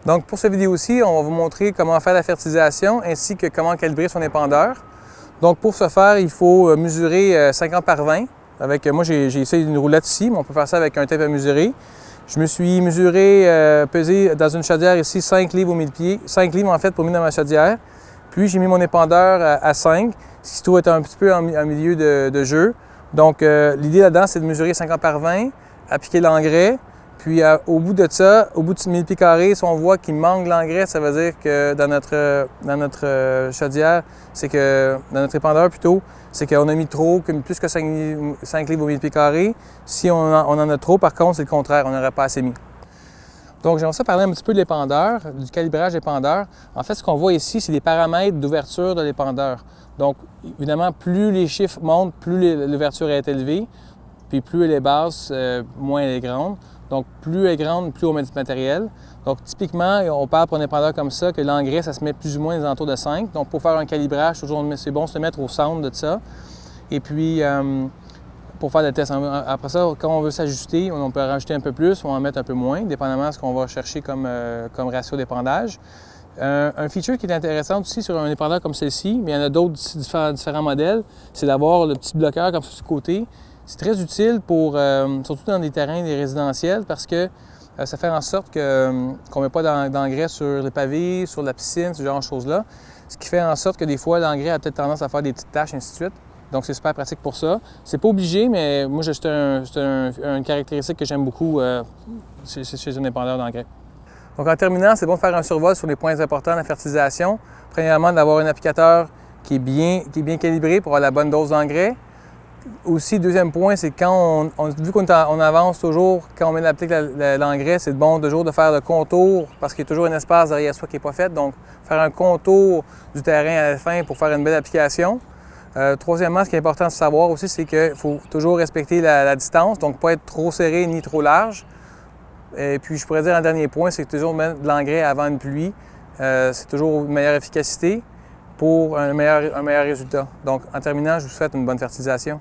Donc pour cette vidéo-ci, on va vous montrer comment faire la fertilisation ainsi que comment calibrer son épandeur. Donc pour ce faire, il faut mesurer 50 par 20. Moi j'ai essayé une roulette ici, mais on peut faire ça avec un tape à mesurer. Je me suis mesuré, pesé dans une chaudière ici 5 livres au 1000 pieds, 5 livres en fait pour mettre dans ma chaudière. Puis j'ai mis mon épandeur à 5, ce qui se trouve être un petit peu en milieu de jeu. Donc l'idée là-dedans, c'est de mesurer 50 par 20, appliquer l'engrais. Puis au bout de ça, au bout de 1000 pieds carrés, si on voit qu'il manque l'engrais, ça veut dire que dans notre chaudière, c'est que dans notre épandeur plutôt, c'est qu'on a mis trop, plus que 5 livres au 1000 pieds carrés. Si on en a trop, par contre, c'est le contraire, on n'aurait pas assez mis. Donc j'aimerais ça parler un petit peu de l'épandeur, du calibrage d'épandeur. En fait, ce qu'on voit ici, c'est les paramètres d'ouverture de l'épandeur. Donc évidemment, plus les chiffres montent, plus l'ouverture est élevée, puis plus elle est basse, moins elle est grande. Donc, plus elle est grande, plus on met du matériel. Donc, typiquement, on parle pour un épandeur comme ça que l'engrais, ça se met plus ou moins aux alentours de 5. Donc, pour faire un calibrage, toujours, c'est bon de se mettre au centre de ça. Et puis, pour faire des tests, après ça, quand on veut s'ajuster, on peut rajouter un peu plus ou en mettre un peu moins, dépendamment de ce qu'on va chercher comme ratio d'épandage. Un feature qui est intéressant aussi sur un épandeur comme celle-ci, mais il y en a d'autres différents modèles, c'est d'avoir le petit bloqueur comme ça sur le côté. C'est très utile pour, surtout dans des terrains des résidentiels, parce que ça fait en sorte qu'on ne met pas d'engrais sur les pavés, sur la piscine, ce genre de choses-là. Ce qui fait en sorte que des fois, l'engrais a peut-être tendance à faire des petites taches, ainsi de suite. Donc, c'est super pratique pour ça. C'est pas obligé, mais moi, c'est une caractéristique que j'aime beaucoup chez un épandeur d'engrais. Donc, en terminant, c'est bon de faire un survol sur les points importants de la fertilisation. Premièrement, d'avoir un applicateur qui est bien calibré pour avoir la bonne dose d'engrais. Aussi, deuxième point, c'est quand vu qu'on avance toujours, quand on applique l'engrais, c'est bon toujours de faire le contour parce qu'il y a toujours un espace derrière soi qui n'est pas fait. Donc, faire un contour du terrain à la fin pour faire une belle application. Troisièmement, ce qui est important de savoir aussi, c'est qu'il faut toujours respecter la distance, donc pas être trop serré ni trop large. Et puis, je pourrais dire un dernier point, c'est que toujours mettre de l'engrais avant une pluie, c'est toujours une meilleure efficacité pour un meilleur résultat. Donc, en terminant, je vous souhaite une bonne fertilisation.